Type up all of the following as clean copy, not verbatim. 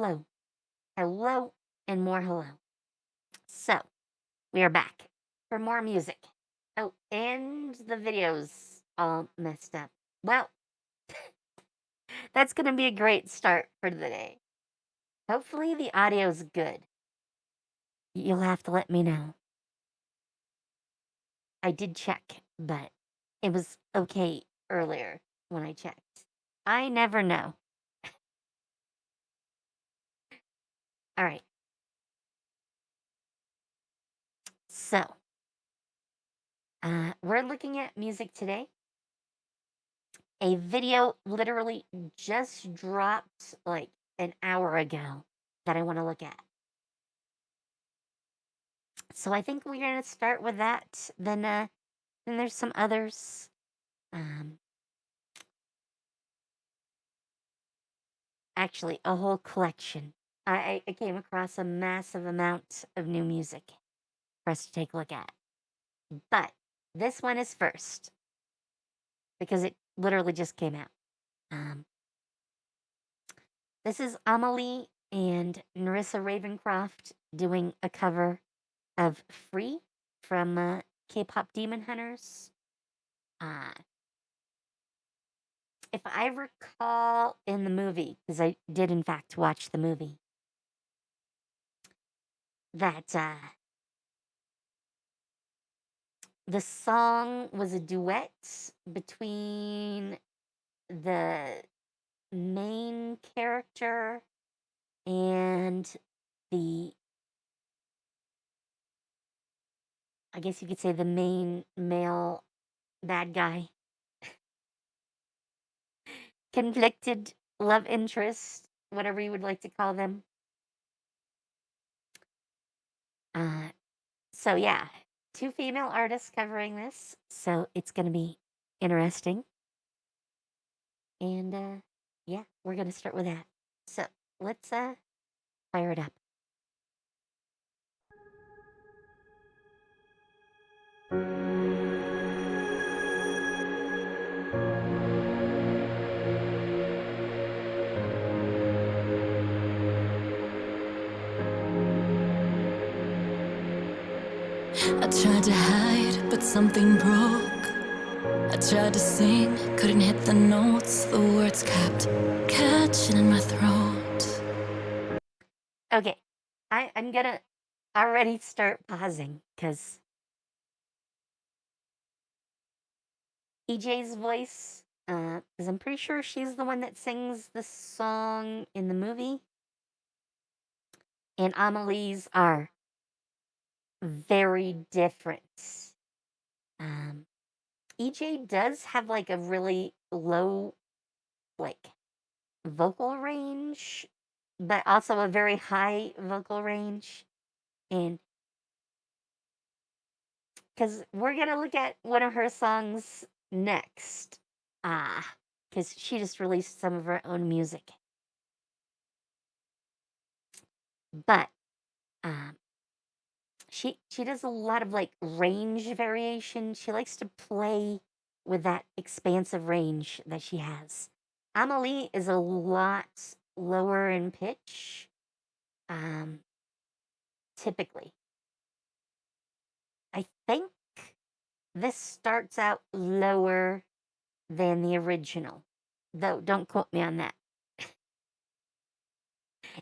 hello. Hello and more hello. So, we are back for more music. Oh, and the video's all messed up. Well, that's going to be a great start for the day. Hopefully the audio's good. You'll have to let me know. I did check, but it was okay earlier when I checked. I never know. All right. So, we're looking at music today. A video literally just dropped like an hour ago that I want to look at. So I think we're going to start with that. Then there's some others. Actually, a whole collection. I came across a massive amount of new music for us to take a look at. But this one is first because it literally just came out. This is Amalee and Narissa Ravencroft doing a cover of Free from K-Pop Demon Hunters. If I recall in the movie, because I did in fact watch the movie, that the song was a duet between the main character and I guess you could say the main male bad guy. Conflicted love interest, whatever you would like to call them. So yeah, 2 female artists covering this, so it's gonna be interesting. And yeah, we're gonna start with that. So let's fire it up. I tried to hide, but something broke. I tried to sing, couldn't hit the notes. The words kept catching in my throat. Okay, I'm gonna already start pausing because EJ's voice, because I'm pretty sure she's the one that sings the song in the movie, and Amalee's are very different. EJ does have like a really low, like, vocal range, but also a very high vocal range. And because we're gonna look at one of her songs next, because she just released some of her own music. But she does a lot of like range variation. She likes to play with that expansive range that she has. Amalee is a lot lower in pitch, typically. I think this starts out lower than the original, though don't quote me on that.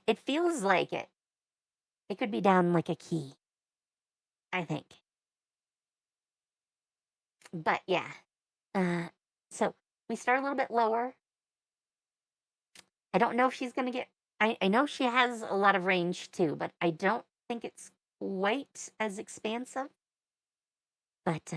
It feels like it. It could be down like a key, I think. But yeah. So we start a little bit lower. I don't know if she's gonna get. I know she has a lot of range too, but I don't think it's quite as expansive. But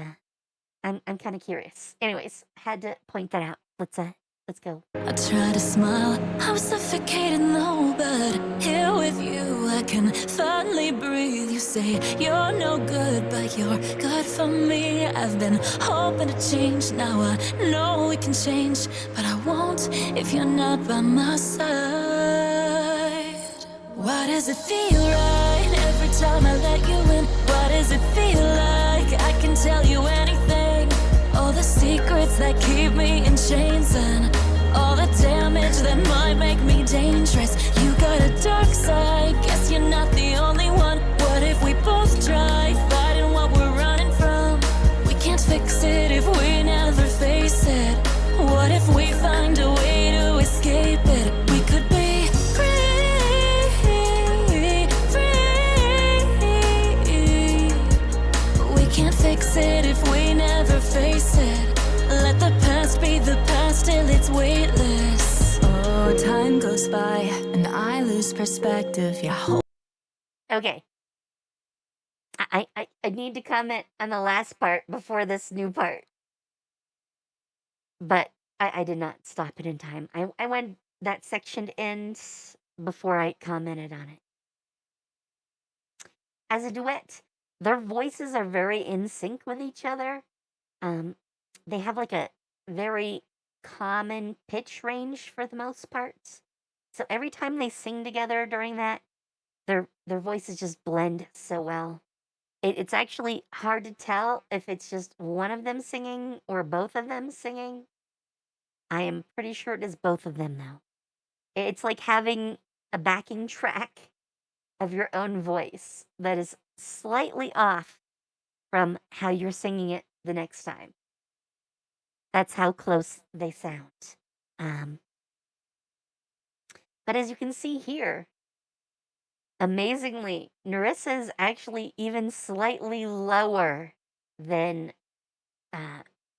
I'm kind of curious. Anyways, had to point that out. Let's go. I try to smile, I was suffocating though, but here with you I can finally breathe. You say you're no good, but you're good for me. I've been hoping to change, now I know we can change, but I won't if you're not by my side. Why does it feel right every time I let you in? Why does it feel like I can tell you anything? All the secrets that keep me in chains and all the damage that might make me dangerous. You got a dark side. Guess you're not the only one. What if we both try fighting what we're running from? We can't fix it if we never face it. What if we find a way to escape it? We could be free, free. We can't fix it if we never face it. Let the past be the past till it's weightless. Oh, time goes by and I lose perspective. Yeah. Okay. I need to comment on the last part before this new part. But I did not stop it in time. I wanted that section to end before I commented on it. As a duet, their voices are very in sync with each other. They have like a very common pitch range for the most part. So every time they sing together during that, their voices just blend so well. It's actually hard to tell if it's just one of them singing or both of them singing. I am pretty sure it is both of them, though. It's like having a backing track of your own voice that is slightly off from how you're singing it the next time. That's how close they sound. Um, but as you can see here, amazingly, Narissa is actually even slightly lower than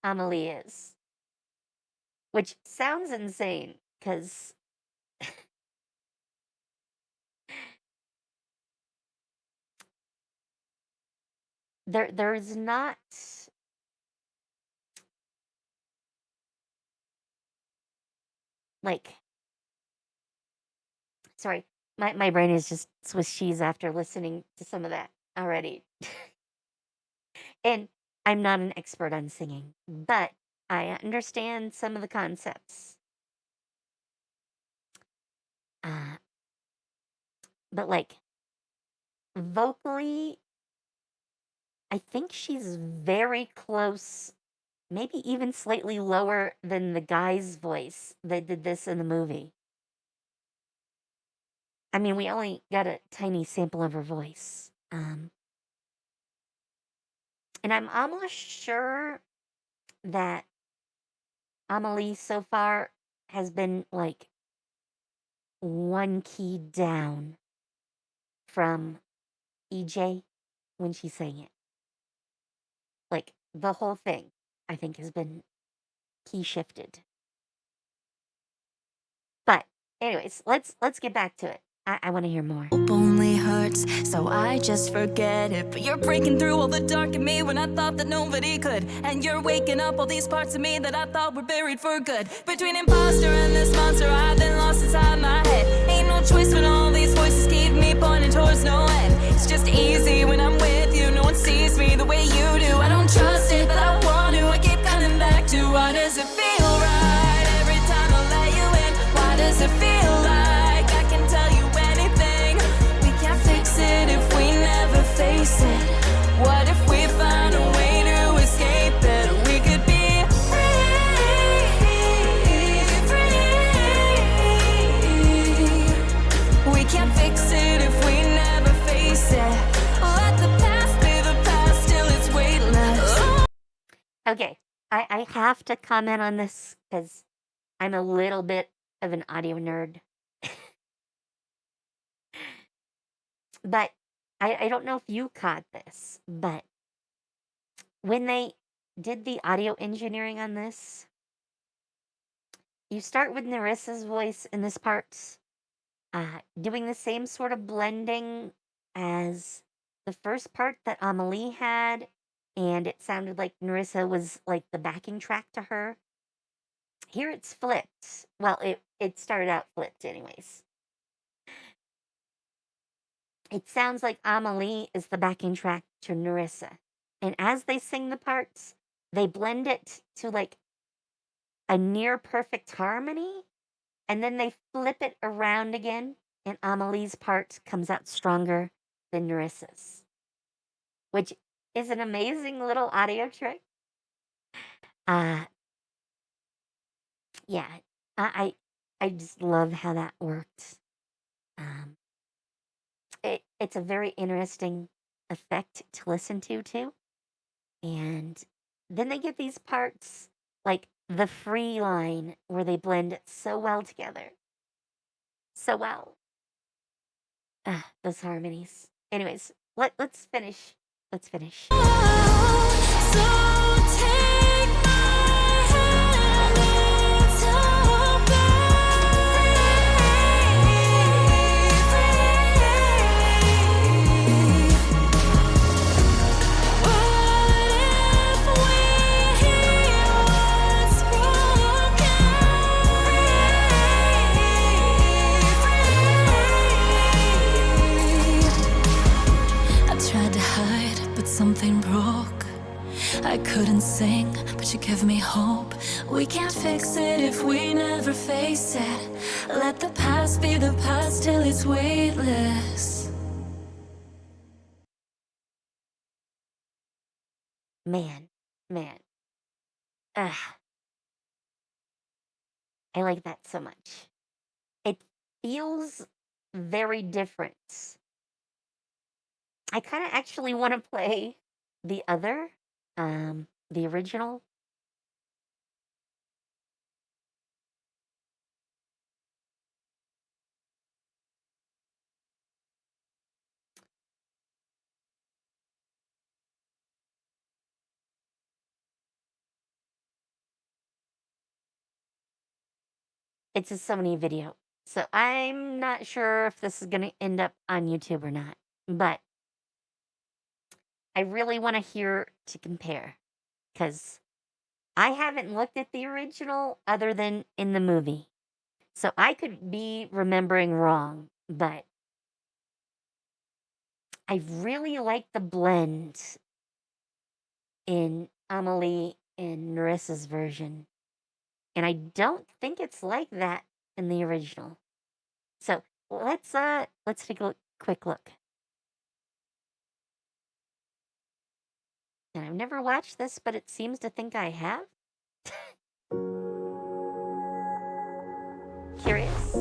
Amalee is, which sounds insane because there's not like, sorry, my brain is just Swiss cheese after listening to some of that already. And I'm not an expert on singing, but I understand some of the concepts. Uh, but like vocally, I think she's very close, maybe even slightly lower than the guy's voice that did this in the movie. I mean, we only got a tiny sample of her voice. And I'm almost sure that Amalee so far has been like one key down from EJ when she sang it. Like the whole thing, I think, has been key shifted. But anyways, let's get back to it. I want to hear more. Hope only hurts, so I just forget it. But you're breaking through all the dark in me when I thought that nobody could. And you're waking up all these parts of me that I thought were buried for good. Between imposter and this monster, I've been lost inside my head. Ain't no choice when all these voices keep me pointing towards no end. It's just easy when I'm with you, no one sees me the way you do. I don't trust it, but I want to. I keep coming back to why does it feel right every time I let you in? Why does it feel like I can tell you anything? We can't fix it if we never face it. What if we find a way to escape it? We could be free, free. We can't fix it if we never face it. Let the past be the past till it's weightless. Okay, I have to comment on this because I'm a little bit of an audio nerd. But I don't know if you caught this, but when they did the audio engineering on this, you start with Narissa's voice in this part, doing the same sort of blending as the first part that Amalee had, and it sounded like Narissa was like the backing track to her. Here it's flipped. Well, it started out flipped anyways. It sounds like Amalee is the backing track to Narissa. And as they sing the parts, they blend it to like a near perfect harmony, and then they flip it around again, and Amalee's part comes out stronger than Narissa's, which is an amazing little audio trick. Yeah, I just love how that worked. Um, it's a very interesting effect to listen to too. And then they get these parts like the free line where they blend so well together. So well. Those harmonies. Anyways, let's finish. Let's finish. So take my hand, it's something broke. I couldn't sing, but you give me hope. We can't fix it if we never face it. Let the past be the past till it's weightless. Man. Ugh. I like that so much. It feels very different. I kind of actually want to play the other, the original. It's a Sony video. So I'm not sure if this is going to end up on YouTube or not. But I really want to hear to compare. Because I haven't looked at the original other than in the movie. So I could be remembering wrong. But I really like the blend in Amalee and Narissa's version. And I don't think it's like that in the original. So let's take a quick look. And I've never watched this, but it seems to think I have. Curious.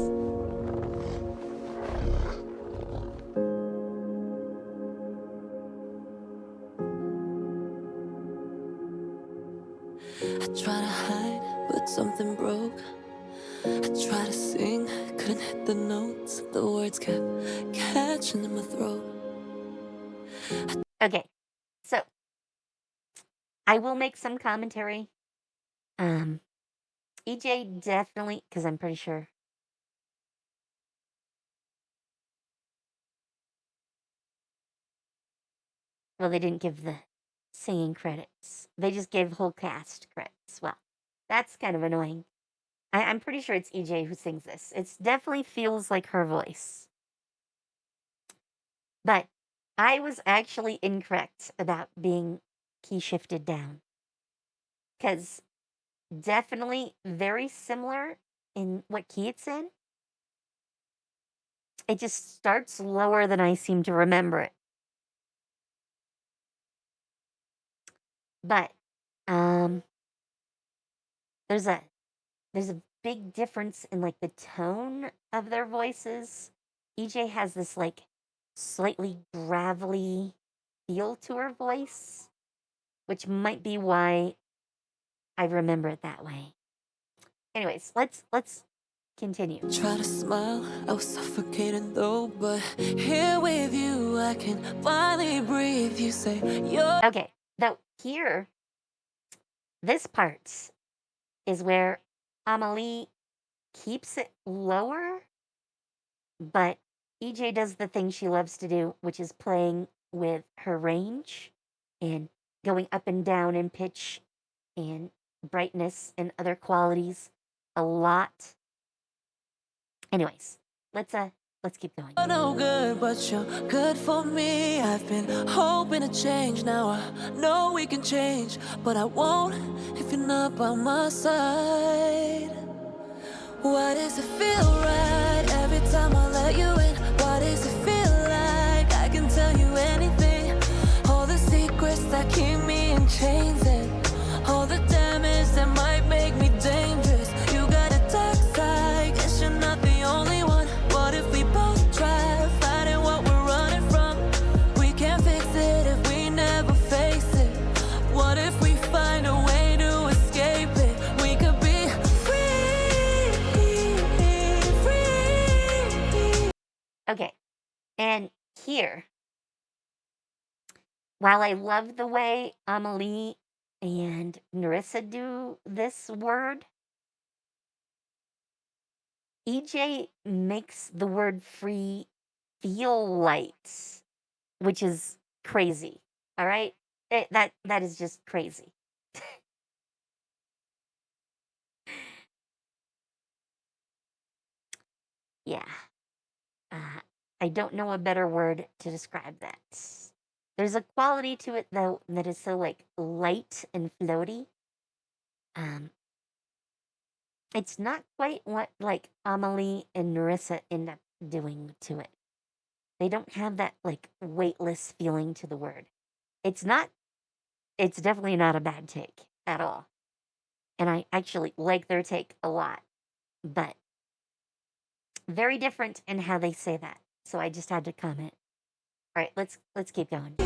I try to hide, but something broke. I tried to sing, couldn't hit the notes. The words kept catching in my throat. Okay, so I will make some commentary. EJ definitely, because I'm pretty sure. Well, they didn't give the singing credits. They just gave whole cast credits. Well, that's kind of annoying. I'm pretty sure it's EJ who sings this. It definitely feels like her voice. But I was actually incorrect about being key shifted down. Because definitely very similar in what key it's in. It just starts lower than I seem to remember it. But there's a big difference in like the tone of their voices. EJ has this like slightly gravelly feel to her voice, which might be why I remember it that way. Anyways, let's continue. Try to smile, I was suffocating though, but here with you I can finally breathe. You say you're okay. Though here, this part is where Amalee keeps it lower, but EJ does the thing she loves to do, which is playing with her range and going up and down in pitch and brightness and other qualities a lot. Anyways, let's keep going. no good, but you're good for me. I've been hoping to change. Now I know we can change, but I won't if you're not by my side. Why does it feel right every time I let you in? Why does it feel like I can tell you anything? All the secrets that keep me in chains and all the damage that might make me dangerous. You got a dark side, guess you're not the only one. What if we both And here, while I love the way Amalee and Narissa do this word, EJ makes the word free feel light, which is crazy. All right? That is just crazy. Yeah. Uh, I don't know a better word to describe that. There's a quality to it though that is so like light and floaty. Um, it's not quite what like Amalie and Narissa end up doing to it. They don't have that like weightless feeling to the word. It's not. It's definitely not a bad take at all, and I actually like their take a lot. But very different in how they say that. So I just had to comment. All right, let's keep going. We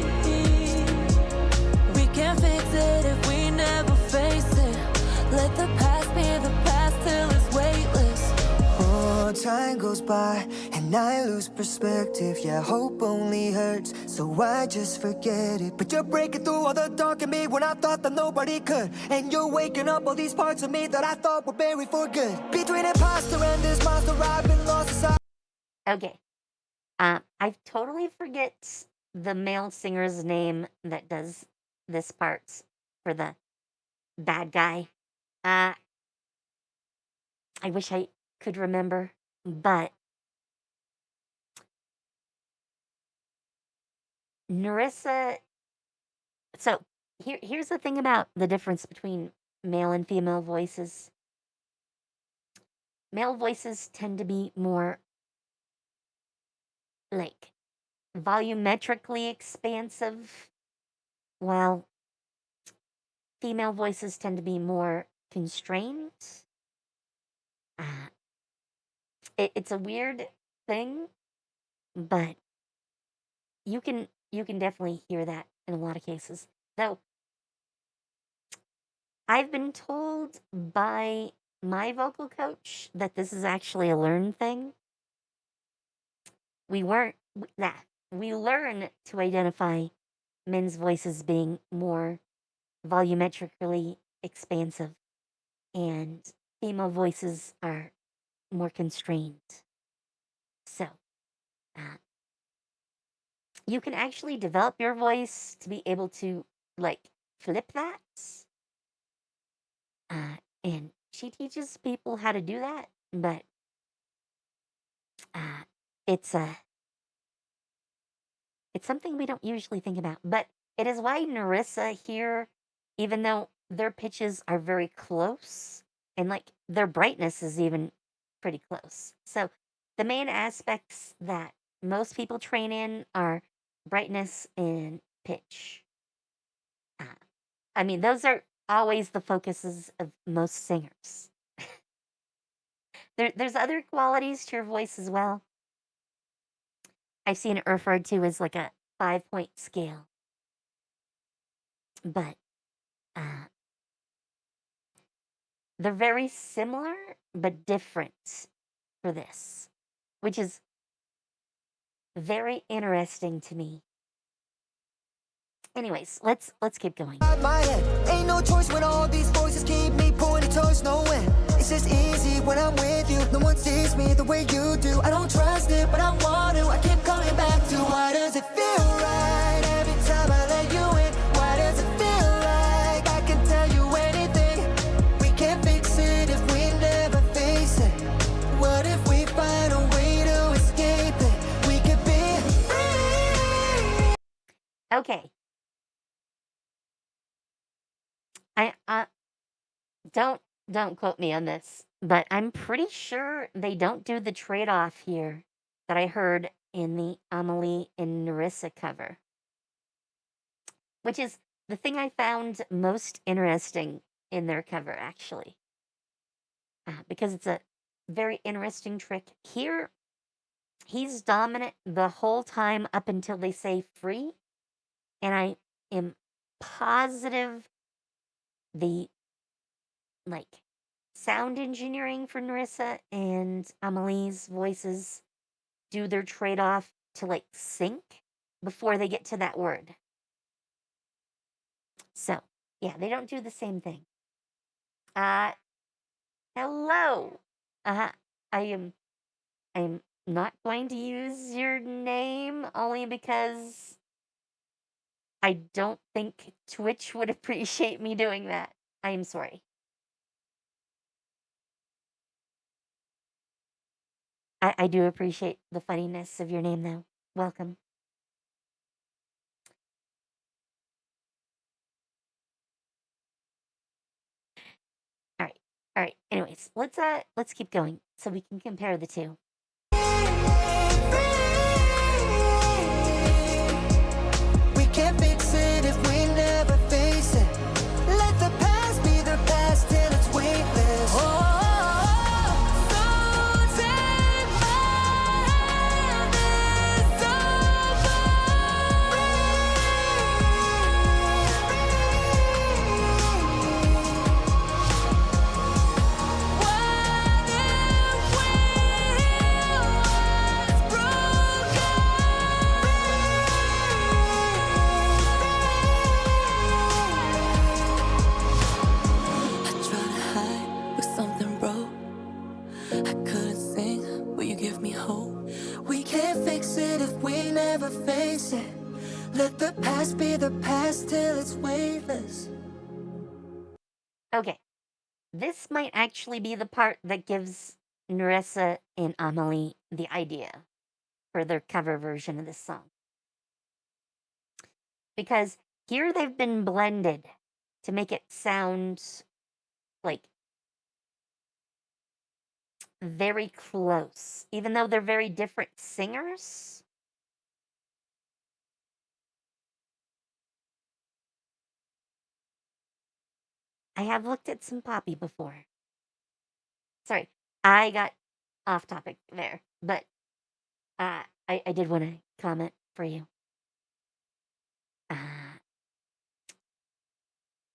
can't fix it if we never face it. Let the past be the past till it's weightless. Oh, time goes by and I lose perspective. Yeah, hope only hurts, so I just forget it. But you're breaking through all the dark in me when I thought that nobody could. And you're waking up all these parts of me that I thought were buried for good. Between imposter and this monster, I've been lost inside. Okay. I totally forget the male singer's name that does this part for the bad guy. Uh, I wish I could remember, but Narissa. So here's the thing about the difference between male and female voices. Male voices tend to be more like volumetrically expansive, while female voices tend to be more constrained. Uh, it's a weird thing, but you can definitely hear that in a lot of cases. Though I've been told by my vocal coach that this is actually a learned thing. We weren't that we learn to identify men's voices being more volumetrically expansive and female voices are more constrained. So, uh, you can actually develop your voice to be able to like flip that. And she teaches people how to do that, but uh, it's a it's something we don't usually think about. But it is why Narissa here, even though their pitches are very close and like their brightness is even pretty close. So the main aspects that most people train in are brightness and pitch. Uh, I mean, those are always the focuses of most singers. There's other qualities to your voice as well. I've seen it referred to as like a 5-point scale, but uh, they're very similar but different for this, which is very interesting to me. Anyways, let's keep going. My head. Ain't no choice when all these voices keep me pointing towards nowhere. It's just easy when I'm with you. No one sees me the way you do. I don't trust it, but I want to. I keep coming back to why does it feel right every time I let you in? Why does it feel like I can tell you anything? We can't fix it if we never face it. What if we find a way to escape it? We could be free. Okay. I don't quote me on this, but I'm pretty sure they don't do the trade-off here that I heard in the Amalie and Narissa cover, which is the thing I found most interesting in their cover, actually, because it's a very interesting trick. Here, he's dominant the whole time up until they say free, and I am positive the like sound engineering for Narissa and Amelie's voices do their trade off to like sync before they get to that word. So, yeah, they don't do the same thing. Hello. Uh, I am not going to use your name only because I don't think Twitch would appreciate me doing that. I am sorry. I do appreciate the funniness of your name, though. Welcome. All right. All right. Anyways, let's keep going so we can compare the two. We can't fix it if we never face it. Let the past be the past till it's weightless. So take my hand, it's I tried to hide, but something broke. I couldn't sing, will you give me hope? We can't fix it if we never face it. Let the past be the past till it's weightless. Okay. This might actually be the part that gives Nerissa and Amalee the idea for their cover version of this song. Because here they've been blended to make it sound like very close, even though they're very different singers. I have looked at some Poppy before. Sorry, I got off topic there, but I did want to comment for you.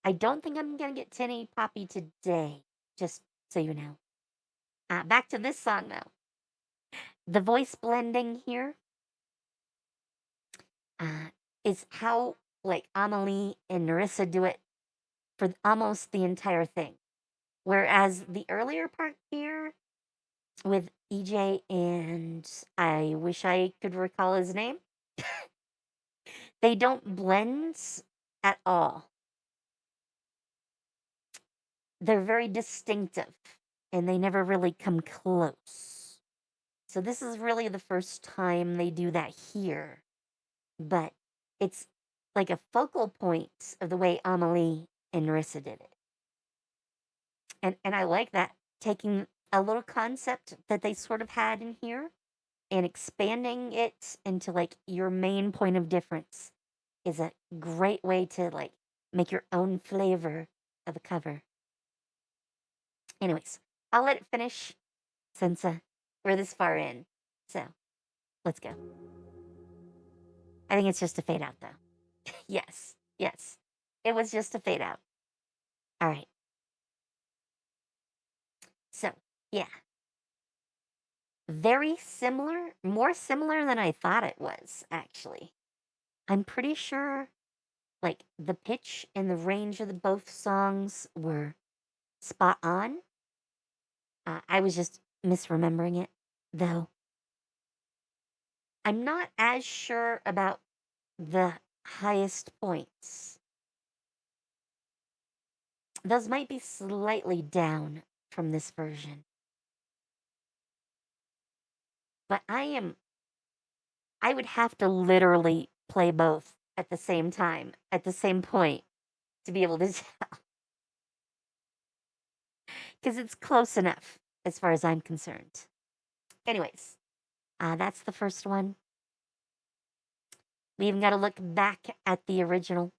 I don't think I'm gonna get to any Poppy today, just so you know. Back to this song though. The voice blending here is how like Amalee and Nerissa do it for almost the entire thing. Whereas the earlier part here with EJ and I wish I could recall his name, they don't blend at all. They're very distinctive and they never really come close. So this is really the first time they do that here. But it's like a focal point of the way Amalee and Nerissa did it. And I like that, taking a little concept that they sort of had in here and expanding it into like your main point of difference is a great way to like make your own flavor of a cover. Anyways, I'll let it finish since we're this far in. So let's go. I think it's just a fade out though. Yes, yes. It was just a fade out. All right. So, yeah. Very similar, more similar than I thought it was, actually. I'm pretty sure like the pitch and the range of the both songs were spot on. I was just misremembering it, though. I'm not as sure about the highest points. Those might be slightly down from this version. But I would have to literally play both at the same time, at the same point, to be able to tell. Because it's close enough as far as I'm concerned. Anyways, that's the first one. We even got to look back at the original